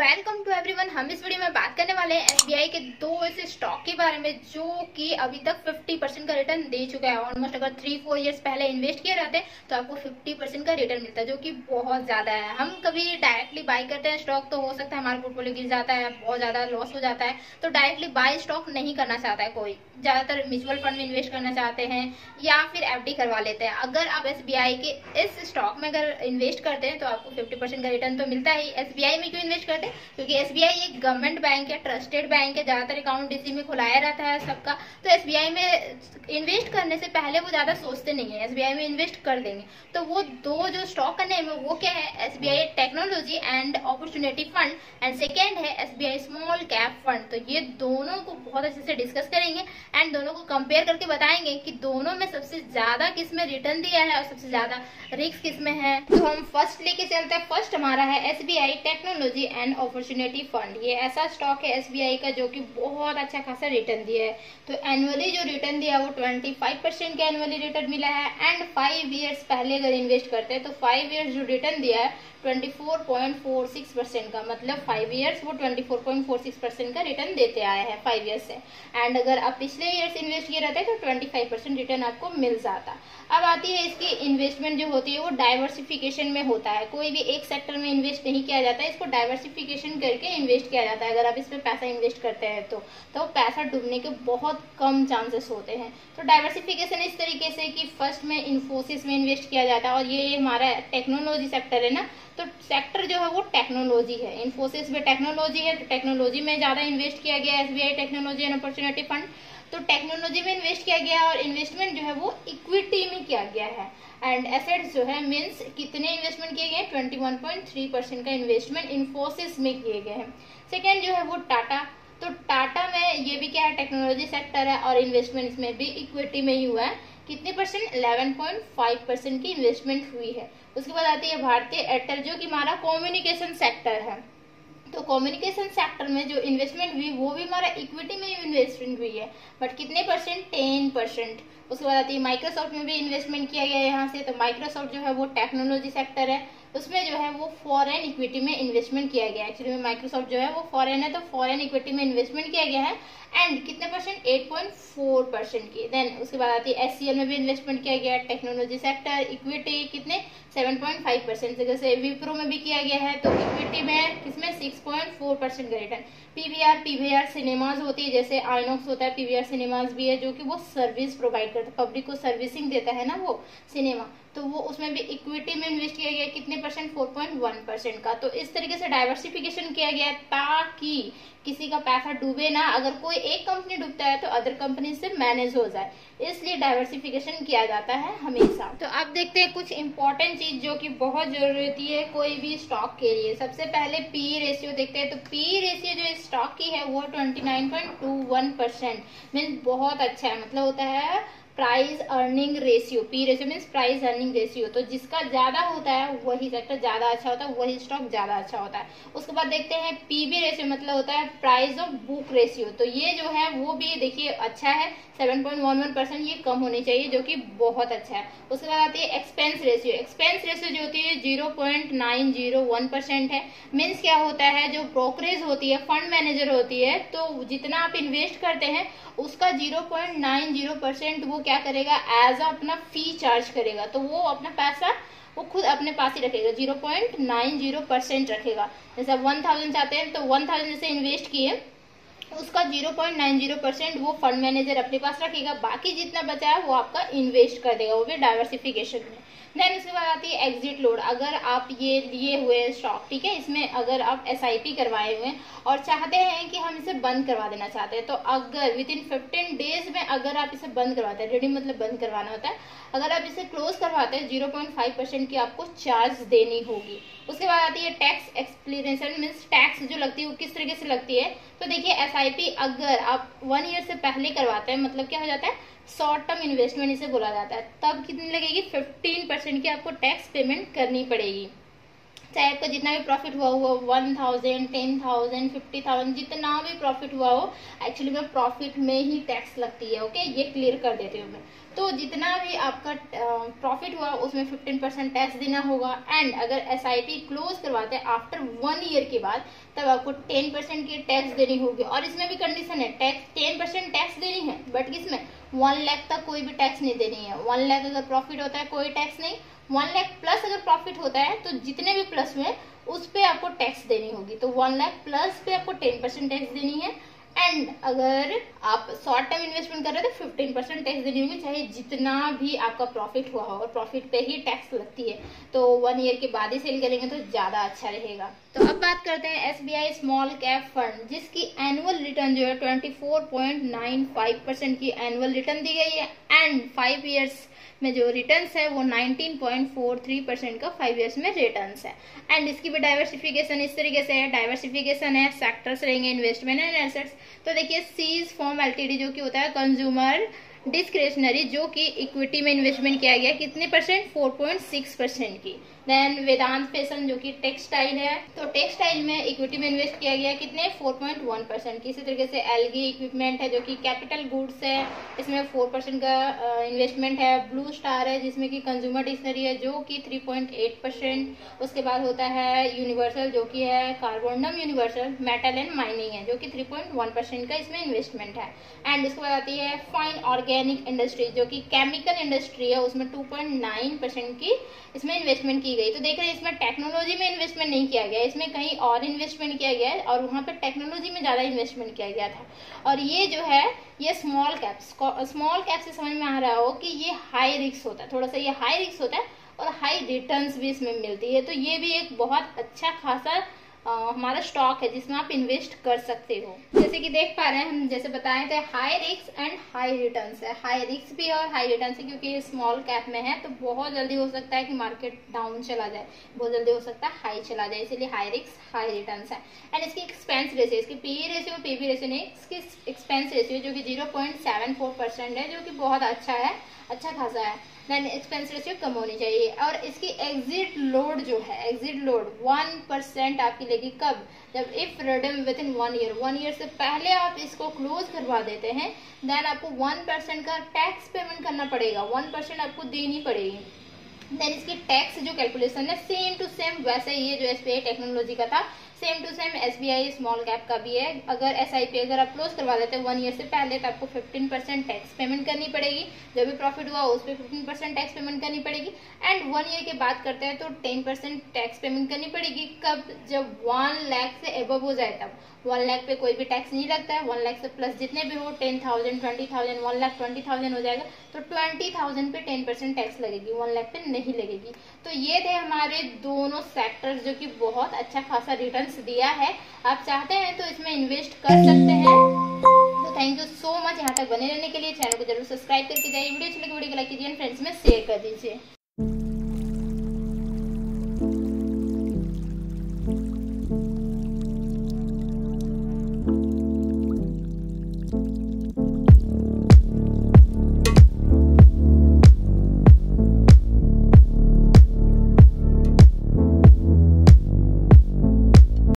Welcome to everyone. हम इस video में बात करने वाले हैं एसबीआई के दो ऐसे स्टॉक के बारे में जो कि अभी तक 50% का रिटर्न दे चुका है। ऑलमोस्ट अगर 3-4 इयर्स पहले इन्वेस्ट किए रहते तो आपको 50% का रिटर्न मिलता है, जो कि बहुत ज्यादा है। हम कभी डायरेक्टली बाय करते हैं स्टॉक तो हो सकता है हमारा पोर्टफोलियो गिर जाता है, बहुत ज्यादा लॉस हो जाता है, तो डायरेक्टली बाय स्टॉक नहीं करना चाहता है कोई। ज्यादातर म्यूचुअल फंड में इन्वेस्ट करना चाहते हैं या फिर एफडी करवा लेते हैं। अगर आप एसबीआई के इस स्टॉक में अगर इन्वेस्ट करते हैं तो आपको 50% का रिटर्न तो मिलता ही। एसबीआई में क्यों इन्वेस्ट करते हैं? क्योंकि एसबीआई एक गवर्नमेंट बैंक है, ट्रस्टेड बैंक है, ज्यादातर अकाउंट इसी में खुलाया रहता है सबका। तो एसबीआई में इन्वेस्ट करने से पहले वो ज्यादा सोचते नहीं है, एसबीआई में इन्वेस्ट कर देंगे। तो वो दो जो स्टॉक का नेम है वो क्या है? SBI technology and opportunity fund and second है एसबीआई स्मॉल कैप फंड। तो ये दोनों को बहुत अच्छे से डिस्कस करेंगे एंड दोनों को कंपेयर करके बताएंगे कि दोनों में सबसे ज्यादा किस में रिटर्न दिया है और सबसे ज्यादा रिस्क किस में है। तो हम फर्स्ट लेके चलते हैं। फर्स्ट हमारा है SBI technology and opportunity fund. ये ऐसा स्टॉक है एसबीआई का जो कि बहुत अच्छा खासा रिटर्न दिया है। तो एनुअली जो रिटर्न दिया वो 25% का एनुअली रिटर्न मिला है एंड 5 इयर्स पहले अगर इन्वेस्ट करते हैं तो 5 इयर्स जो रिटर्न दिया है 24.46% का, मतलब 5 इयर्स वो 24.46% का रिटर्न देते आए हैं 5 इयर्स से। एंड अगर आप पिछले ईयर्स इन्वेस्ट किए रहते तो 25% रिटर्न आपको मिल जाता। अब आती है इसकी इन्वेस्टमेंट जो होती है वो डाइवर्सिफिकेशन में होता है। कोई भी एक सेक्टर में इन्वेस्ट नहीं किया जाता है, इसको डाइवर्सिफिकेशन करके इन्वेस्ट किया जाता है। अगर आप इसमें पैसा इन्वेस्ट करते हैं तो पैसा डूबने के बहुत कम चांसेस होते हैं। तो डाइवर्सिफिकेशन इस तरीके से कि फर्स्ट में इन्फोसिस में इन्वेस्ट किया जाता है, और ये हमारा टेक्नोलॉजी सेक्टर है ना, तो सेक्टर जो है वो टेक्नोलॉजी है। इन्फोसिस में टेक्नोलॉजी है तो टेक्नोलॉजी में ज्यादा इन्वेस्ट किया गया SBI technology and opportunity fund. तो टेक्नोलॉजी में इन्वेस्ट किया गया और इन्वेस्टमेंट जो है वो इक्विटी में किया गया है। एंड एसेट्स जो है मीन्स कितने इन्वेस्टमेंट किए गए? 21.3% का इन्वेस्टमेंट इन्फोसिस में किए गए हैं। सेकेंड जो है वो टाटा। तो टाटा में ये भी क्या है? टेक्नोलॉजी सेक्टर है और इन्वेस्टमेंट इसमें भी इक्विटी में ही हुआ है। कितने परसेंट? 11.5% की इन्वेस्टमेंट हुई है। उसके बाद आती है भारतीय एयरटेल जो कि हमारा कम्युनिकेशन सेक्टर है। तो कम्युनिकेशन सेक्टर में जो इन्वेस्टमेंट हुई वो भी हमारा इक्विटी में इन्वेस्टमेंट हुई है, बट कितने परसेंट? 10%। उसके बाद आती है माइक्रोसॉफ्ट में भी इन्वेस्टमेंट किया गया है यहाँ से। तो माइक्रोसॉफ्ट जो है वो टेक्नोलॉजी सेक्टर है, उसमें जो है वो फॉरेन इक्विटी में इन्वेस्टमेंट किया गया है। एक्चुअली में माइक्रोसॉफ्ट जो है वो फॉरेन है, तो फॉरेन इक्विटी में इन्वेस्टमेंट किया गया है। एंड कितने परसेंट? 8.4% की। देन उसके बाद आती है एचसीएल में भी इन्वेस्टमेंट किया गया है, टेक्नोलॉजी सेक्टर, इक्विटी कितने? 7.5%। जैसे विप्रो में भी किया गया है तो इक्विटी में किसमें? 6.4% का रिटर्न। पीवीआर सिनेमाज होती है, जैसे आइनॉक्स होता है, पीवीआर सिनेमाज भी है जो कि वो सर्विस प्रोवाइड करता है, पब्लिक को सर्विसिंग देता है ना वो सिनेमा, तो वो उसमें भी इक्विटी में इन्वेस्ट किया गया कितने परसेंट? 4.1% का। तो इस तरीके से डाइवर्सिफिकेशन किया गया ताकि किसी का पैसा डूबे ना। अगर कोई एक कंपनी डूबता है तो अदर कंपनी से मैनेज हो जाए, इसलिए डाइवर्सिफिकेशन किया जाता है हमेशा। तो अब देखते हैं कुछ इंपॉर्टेंट चीज जो कि बहुत जरूरती है कोई भी स्टॉक के लिए। सबसे पहले पी रेशियो देखते हैं। तो पी रेशियो जो स्टॉक की है वो 29.21%, मीन्स बहुत अच्छा है। मतलब होता है price earning ratio. P ratio means price earning ratio. तो जिसका ज्यादा होता है वही सेक्टर ज्यादा अच्छा होता है, वही स्टॉक ज्यादा अच्छा होता है। उसके बाद देखते हैं पीबी रेशियो, मतलब होता है प्राइस ऑफ बुक रेशियो। तो ये जो है वो भी देखिए अच्छा है, 7.11%। ये कम होनी चाहिए जो कि बहुत अच्छा है। उसके बाद आती है एक्सपेंस रेशियो। एक्सपेंस रेशियो जो होती है 0.901% है। मीन्स क्या होता है? जो ब्रोकरेज होती है, फंड मैनेजर होती है, तो जितना आप इन्वेस्ट करते हैं उसका 0.90% वो क्या करेगा? एज अपना फी चार्ज करेगा। तो वो अपना पैसा वो खुद अपने पास ही रखेगा, 0.90% रखेगा। जैसे 1000 चाहते हैं तो 1000 जैसे इन्वेस्ट किए उसका 0.90% वो फंड मैनेजर अपने पास रखेगा, बाकी जितना बचा है वो आपका इन्वेस्ट कर देगा, वो भी डाइवर्सिफिकेशन में। देन उसके बाद आती है एग्जिट लोड। अगर आप ये लिए हुए स्टॉक, ठीक है, इसमें अगर आप एसआईपी करवाए हुए हैं और चाहते हैं कि हम इसे बंद करवा देना चाहते हैं, तो अगर विद इन 15 डेज में अगर आप इसे बंद करवाते हैं, रिडीम मतलब बंद करवाना होता है, अगर आप इसे क्लोज करवाते हैं 0.5% की आपको चार्ज देनी होगी। उसके बाद आती है टैक्स एक्सप्लेनेशन, मीन्स टैक्स जो लगती है वो किस तरीके से लगती है। तो देखिए एसआईपी अगर आप 1 ईयर से पहले करवाते हैं, मतलब क्या हो जाता है? शॉर्ट टर्म इन्वेस्टमेंट इसे बोला जाता है। तब कितनी लगेगी? 15% की आपको टैक्स पेमेंट करनी पड़ेगी। चाहे आपका जितना भी प्रॉफिट हुआ 1000, 10,000, 50,000, जितना भी प्रॉफिट हुआ हो, एक्चुअली में प्रॉफिट में ही टैक्स लगती है। ओके, ये क्लियर कर देती हूँ मैं। तो जितना भी आपका प्रॉफिट हुआ उसमें 15% टैक्स देना होगा। एंड अगर SIP क्लोज करवाते हैं आफ्टर 1 ईयर के बाद, तब आपको 10% की टैक्स देनी होगी। और इसमें भी कंडीशन है, टैक्स 10% टैक्स देनी है, बट किसमें 1 लाख तक कोई भी टैक्स नहीं देनी है। 1 लाख अगर प्रॉफिट होता है कोई टैक्स नहीं, 1 लाख प्लस अगर प्रॉफिट होता है तो जितने भी प्लस हुए उस पे आपको टैक्स देनी होगी। तो 1 लाख प्लस पे आपको 10% टैक्स देनी है। एंड अगर आप शॉर्ट टर्म इन्वेस्टमेंट कर रहे हैं तो 15% टैक्स देनी होगी, चाहे जितना भी आपका प्रॉफिट हुआ हो, और प्रॉफिट पे ही टैक्स लगती है। तो 1 ईयर के बाद ही सेल करेंगे तो ज्यादा अच्छा रहेगा। तो अब बात करते हैं SBI स्मॉल कैप फंड, जिसकी एनुअल रिटर्न जो है 24.95% की एनुअल रिटर्न दी गई है। एंड 5 ईयर्स में जो रिटर्न्स है वो 19.43% का 5 ईयर्स में रिटर्न्स है। एंड इसकी भी डाइवर्सिफिकेशन इस तरीके से है, डाइवर्सिफिकेशन है, सेक्टर्स रहेंगे, इन्वेस्टमेंट एंड एसेट्स। तो देखिए सीज फॉर्म LTD जो कि होता है कंज्यूमर डिस्क्रिशनरी, जो कि इक्विटी में इन्वेस्टमेंट किया गया कितने परसेंट, 4.6% की। देन वेदांत फैशन जो कि टेक्सटाइल है, तो टेक्सटाइल में इक्विटी में इन्वेस्ट किया गया कितने, 4.1% की। इसी तरीके से एलगी इक्विपमेंट है जो कि कैपिटल गुड्स है, इसमें 4% का इन्वेस्टमेंट है। ब्लू स्टार है जिसमें कि कंज्यूमर डिक्शनरी है जो कि 3.8%। उसके बाद होता है यूनिवर्सल जो कि है कार्बोनम यूनिवर्सल, मेटल एंड माइनिंग है जो कि 3.1% का इसमें इन्वेस्टमेंट है। एंड उसके बाद आती है फाइन ऑर्गेनिक इंडस्ट्री जो कि केमिकल इंडस्ट्री है, उसमें 2.9% की इसमें इन्वेस्टमेंट की गई। तो देख रहे हैं इसमें टेक्नोलॉजी में इन्वेस्टमेंट नहीं किया गया, इसमें कहीं और इन्वेस्टमेंट किया गया है और वहाँ पे टेक्नोलॉजी में ज़्यादा इन्वेस्टमेंट किया गया था। और ये जो है ये स्मॉल कैप से समझ में आ रहा हो कि ये हाई रिस्क होता है, थोड़ा सा ये हाई रिस्क होता है और हाई रिटर्न्स भी इसमें मिलती है। तो ये भी एक बहुत अच्छा खासा हमारा स्टॉक है जिसमें आप इन्वेस्ट कर सकते हो। जैसे कि देख पा रहे हैं हम, जैसे बताए थे high risk and high returns है, हाई रिस्क भी है और हाई रिटर्न्स है, क्योंकि ये स्मॉल कैप में है तो बहुत जल्दी हो सकता है कि मार्केट डाउन चला जाए, बहुत जल्दी हो सकता है हाई चला जाए, इसीलिए हाई रिस्क हाई रिटर्न्स है। एंड इसकी एक्सपेंस रेशियो, इसकी पीई रेशियो पीबी रेशियो नहीं, इसकी एक्सपेंस रेशियो जो कि 0.74% है, जो कि बहुत अच्छा है, अच्छा खासा है। देन एक्सपेंस रेशियो कम होनी चाहिए। और इसकी एग्जिट लोड जो है, एग्जिट लोड 1% आपकी लेगी कब, जब if redeem with in 1 year, 1 year से पहले आप इसको क्लोज करवा देते हैं, देन आपको 1% का टैक्स पेमेंट करना पड़ेगा, 1% आपको देनी पड़ेगी। देन इसकी टैक्स जो कैलकुलेशन है सेम टू सेम वैसे ही है जो SBI टेक्नोलॉजी का था, same to same SBI small cap का भी है। अगर SIP अगर आप क्लोज करवा देते हैं 1 ईयर से पहले तो आपको 15% टैक्स पेमेंट करनी पड़ेगी, जो भी प्रॉफिट हुआ उस पर 15% टैक्स पेमेंट करनी पड़ेगी। एंड 1 ईयर के बाद करते हैं तो 10% टैक्स पेमेंट करनी पड़ेगी, कब, जब 1 लाख से एबव हो जाए तब। 1 लाख पे कोई भी टैक्स नहीं लगता है, 1 लाख से प्लस जितने भी हो 10,000, 20,000, 1,20,000 हो जाएगा तो 20,000 पे 10% टैक्स लगेगी, 1 लाख पे नहीं लगेगी। तो ये थे हमारे दोनों सेक्टर्स जो कि बहुत अच्छा खासा रिटर्न दिया है। आप चाहते हैं तो इसमें इन्वेस्ट कर सकते हैं। तो थैंक यू सो मच यहाँ तक बने रहने के लिए। चैनल को जरूर सब्सक्राइब करके जाइए, वीडियो अच्छी लगे वीडियो को लाइक कीजिए, फ्रेंड्स में शेयर कर दीजिए।